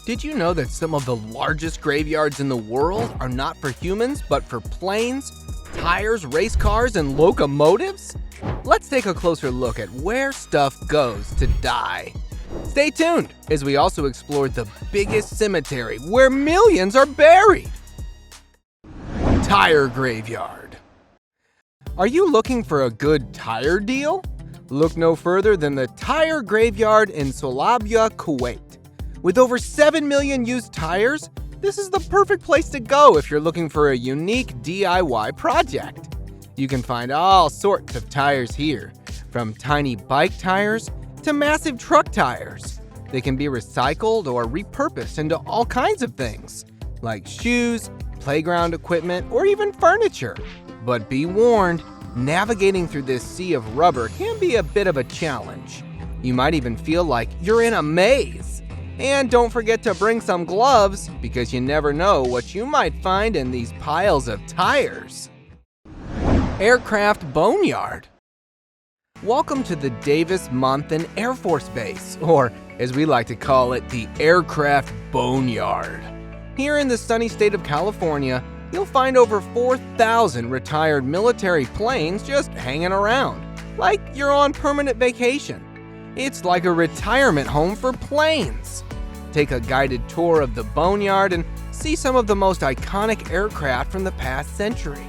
Did you know that some of the largest graveyards in the world are not for humans, but for planes, tires, race cars, and locomotives? Let's take a closer look at where stuff goes to die. Stay tuned as we also explore the biggest cemetery where millions are buried. Tire graveyard. Are you looking for a good tire deal? Look no further than the Tire Graveyard in Solabia, Kuwait. With over 7 million used tires, this is the perfect place to go if you're looking for a unique DIY project. You can find all sorts of tires here, from tiny bike tires to massive truck tires. They can be recycled or repurposed into all kinds of things, like shoes, playground equipment, or even furniture. But be warned, navigating through this sea of rubber can be a bit of a challenge. You might even feel like you're in a maze. And don't forget to bring some gloves, because you never know what you might find in these piles of tires. Aircraft Boneyard. Welcome to the Davis-Monthan Air Force Base, or as we like to call it, the Aircraft Boneyard. Here in the sunny state of California, you'll find over 4,000 retired military planes just hanging around, like you're on permanent vacation. It's like a retirement home for planes. Take a guided tour of the boneyard and see some of the most iconic aircraft from the past century.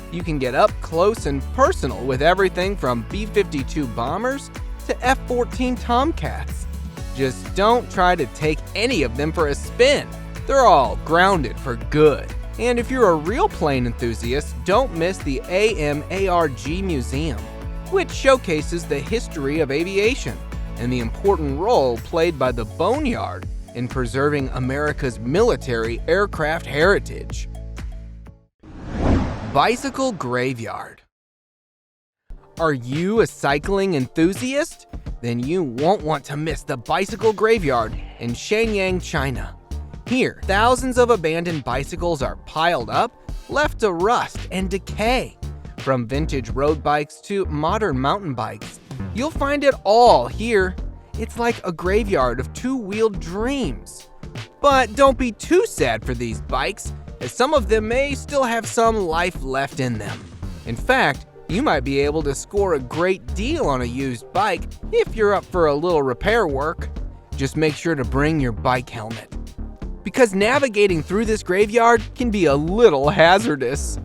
You can get up close and personal with everything from B-52 bombers to F-14 Tomcats. Just don't try to take any of them for a spin. They're all grounded for good. And if you're a real plane enthusiast, don't miss the AMARG Museum, which showcases the history of aviation and the important role played by the boneyard in preserving America's military aircraft heritage. Bicycle Graveyard. Are you a cycling enthusiast? Then you won't want to miss the Bicycle Graveyard in Shenyang, China. Here, thousands of abandoned bicycles are piled up, left to rust and decay. From vintage road bikes to modern mountain bikes, you'll find it all here. It's like a graveyard of two-wheeled dreams. But don't be too sad for these bikes, as some of them may still have some life left in them. In fact, you might be able to score a great deal on a used bike if you're up for a little repair work. Just make sure to bring your bike helmet, because navigating through this graveyard can be a little hazardous.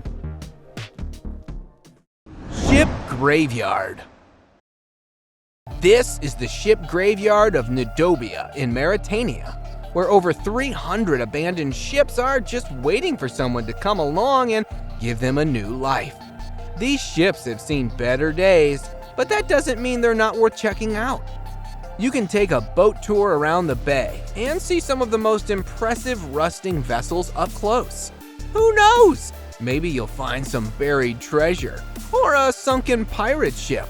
Ship Graveyard. This is the ship graveyard of Nidobia in Mauritania, where over 300 abandoned ships are just waiting for someone to come along and give them a new life. These ships have seen better days, but that doesn't mean they're not worth checking out. You can take a boat tour around the bay and see some of the most impressive rusting vessels up close. Who knows? Maybe you'll find some buried treasure or a sunken pirate ship.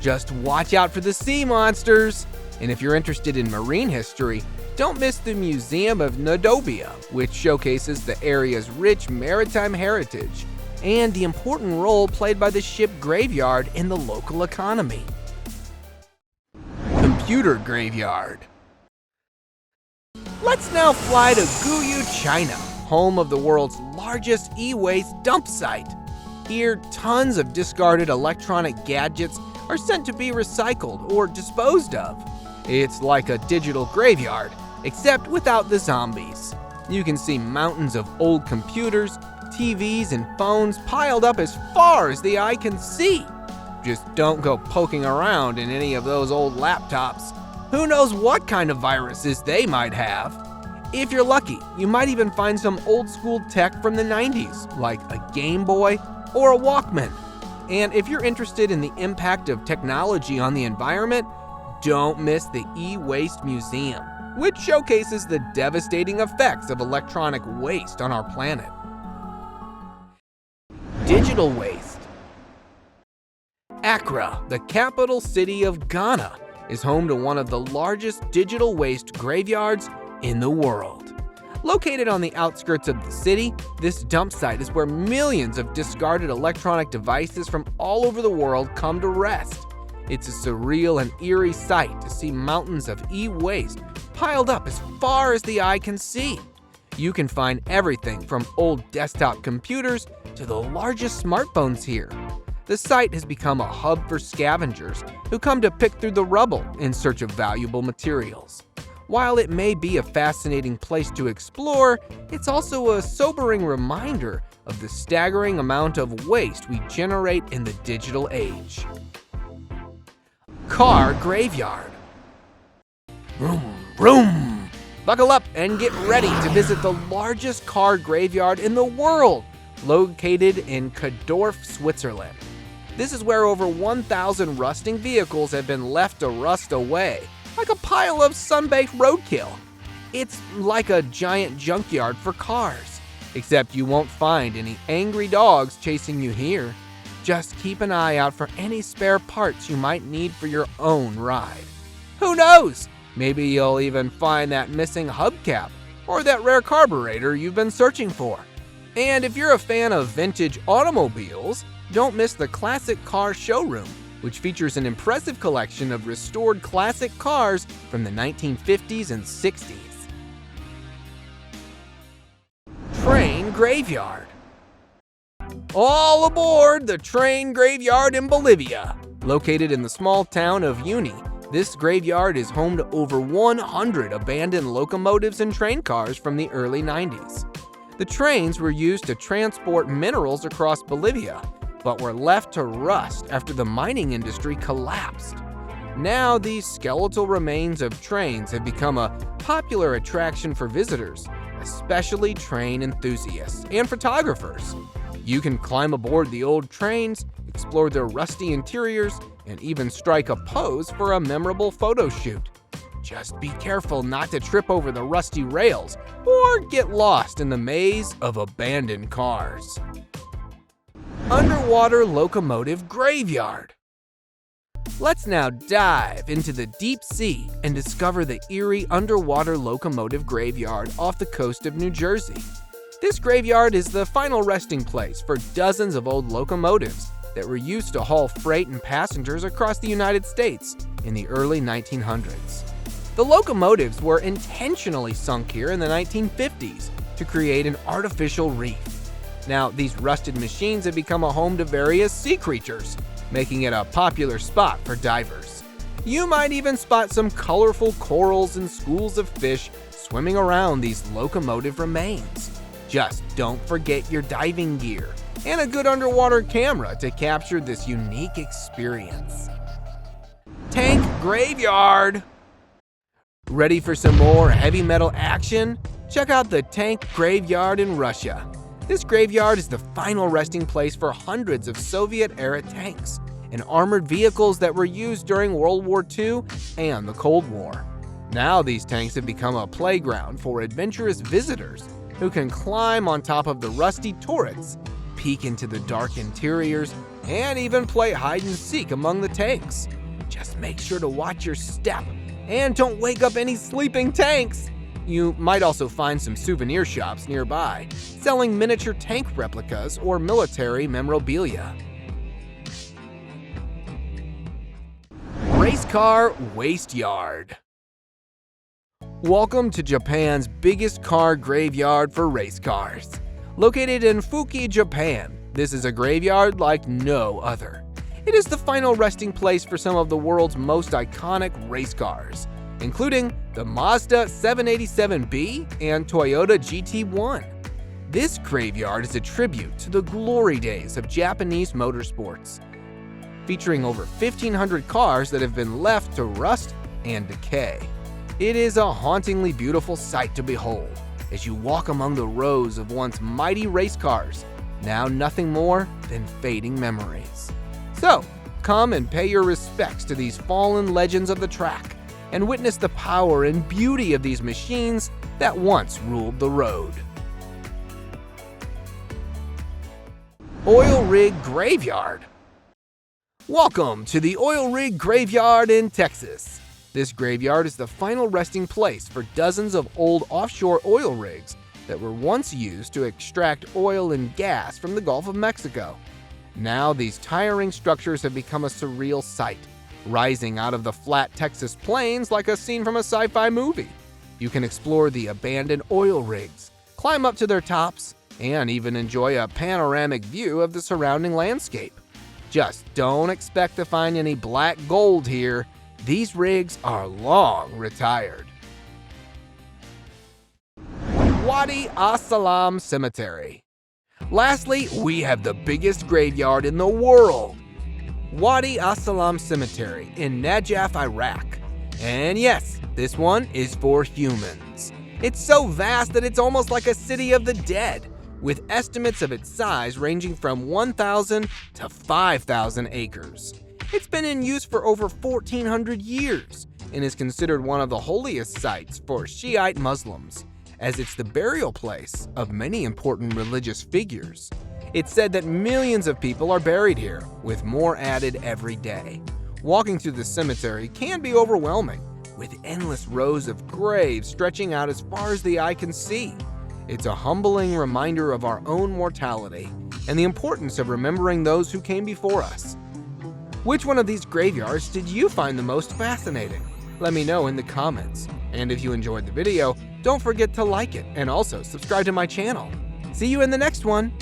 Just watch out for the sea monsters. And if you're interested in marine history, don't miss the Museum of Nidobia, which showcases the area's rich maritime heritage and the important role played by the ship graveyard in the local economy. Computer Graveyard. Let's now fly to Guyu, China, home of the world's largest e-waste dump site. Here, tons of discarded electronic gadgets are sent to be recycled or disposed of. It's like a digital graveyard, except without the zombies. You can see mountains of old computers, TVs, and phones piled up as far as the eye can see. Just don't go poking around in any of those old laptops. Who knows what kind of viruses they might have? If you're lucky, you might even find some old school tech from the 90s, like a Game Boy or a Walkman. And if you're interested in the impact of technology on the environment, don't miss the E-Waste Museum, which showcases the devastating effects of electronic waste on our planet. Digital waste. Accra, the capital city of Ghana, is home to one of the largest digital waste graveyards in the world. Located on the outskirts of the city, this dump site is where millions of discarded electronic devices from all over the world come to rest. It's a surreal and eerie sight to see mountains of e-waste piled up as far as the eye can see. You can find everything from old desktop computers to the largest smartphones here. The site has become a hub for scavengers who come to pick through the rubble in search of valuable materials. While it may be a fascinating place to explore, it's also a sobering reminder of the staggering amount of waste we generate in the digital age. Car Graveyard. Vroom, vroom. Buckle up and get ready to visit the largest car graveyard in the world, located in Kadorf, Switzerland. This is where over 1,000 rusting vehicles have been left to rust away, like a pile of sun-baked roadkill. It's like a giant junkyard for cars, except you won't find any angry dogs chasing you here. Just keep an eye out for any spare parts you might need for your own ride. Who knows? Maybe you'll even find that missing hubcap or that rare carburetor you've been searching for. And if you're a fan of vintage automobiles, don't miss the Classic Car Showroom, which features an impressive collection of restored classic cars from the 1950s and 60s. Train Graveyard. All aboard the train graveyard in Bolivia. Located in the small town of Uyuni, this graveyard is home to over 100 abandoned locomotives and train cars from the early 90s. The trains were used to transport minerals across Bolivia, but were left to rust after the mining industry collapsed. Now, these skeletal remains of trains have become a popular attraction for visitors, especially train enthusiasts and photographers. You can climb aboard the old trains, explore their rusty interiors, and even strike a pose for a memorable photo shoot. Just be careful not to trip over the rusty rails or get lost in the maze of abandoned cars. Underwater Locomotive Graveyard. Let's now dive into the deep sea and discover the eerie underwater locomotive graveyard off the coast of New Jersey. This graveyard is the final resting place for dozens of old locomotives that were used to haul freight and passengers across the United States in the early 1900s. The locomotives were intentionally sunk here in the 1950s to create an artificial reef. Now, these rusted machines have become a home to various sea creatures, making it a popular spot for divers. You might even spot some colorful corals and schools of fish swimming around these locomotive remains. Just don't forget your diving gear and a good underwater camera to capture this unique experience. Tank Graveyard. Ready for some more heavy metal action? Check out the Tank Graveyard in Russia. This graveyard is the final resting place for hundreds of Soviet-era tanks and armored vehicles that were used during World War II and the Cold War. Now these tanks have become a playground for adventurous visitors who can climb on top of the rusty turrets, peek into the dark interiors, and even play hide and seek among the tanks. Just make sure to watch your step and don't wake up any sleeping tanks. You might also find some souvenir shops nearby, selling miniature tank replicas or military memorabilia. Race Car Waste Yard. Welcome to Japan's biggest car graveyard for race cars. Located in Fuki, Japan, this is a graveyard like no other. It is the final resting place for some of the world's most iconic race cars, including the Mazda 787B and Toyota GT1. This graveyard is a tribute to the glory days of Japanese motorsports, featuring over 1,500 cars that have been left to rust and decay. It is a hauntingly beautiful sight to behold as you walk among the rows of once mighty race cars, now nothing more than fading memories. So, come and pay your respects to these fallen legends of the track and witness the power and beauty of these machines that once ruled the road. Oil Rig Graveyard. Welcome to the Oil Rig Graveyard in Texas. This graveyard is the final resting place for dozens of old offshore oil rigs that were once used to extract oil and gas from the Gulf of Mexico. Now these tiring structures have become a surreal sight, rising out of the flat Texas plains like a scene from a sci-fi movie. You can explore the abandoned oil rigs, climb up to their tops, and even enjoy a panoramic view of the surrounding landscape. Just don't expect to find any black gold here. These rigs are long retired. Wadi as-Salam Cemetery. Lastly, we have the biggest graveyard in the world. Wadi as-Salam Cemetery in Najaf, Iraq. And yes, this one is for humans. It's so vast that it's almost like a city of the dead, with estimates of its size ranging from 1,000 to 5,000 acres. It's been in use for over 1,400 years and is considered one of the holiest sites for Shiite Muslims, as it's the burial place of many important religious figures. It's said that millions of people are buried here, with more added every day. Walking through the cemetery can be overwhelming, with endless rows of graves stretching out as far as the eye can see. It's a humbling reminder of our own mortality and the importance of remembering those who came before us. Which one of these graveyards did you find the most fascinating? Let me know in the comments. And if you enjoyed the video, don't forget to like it and also subscribe to my channel. See you in the next one!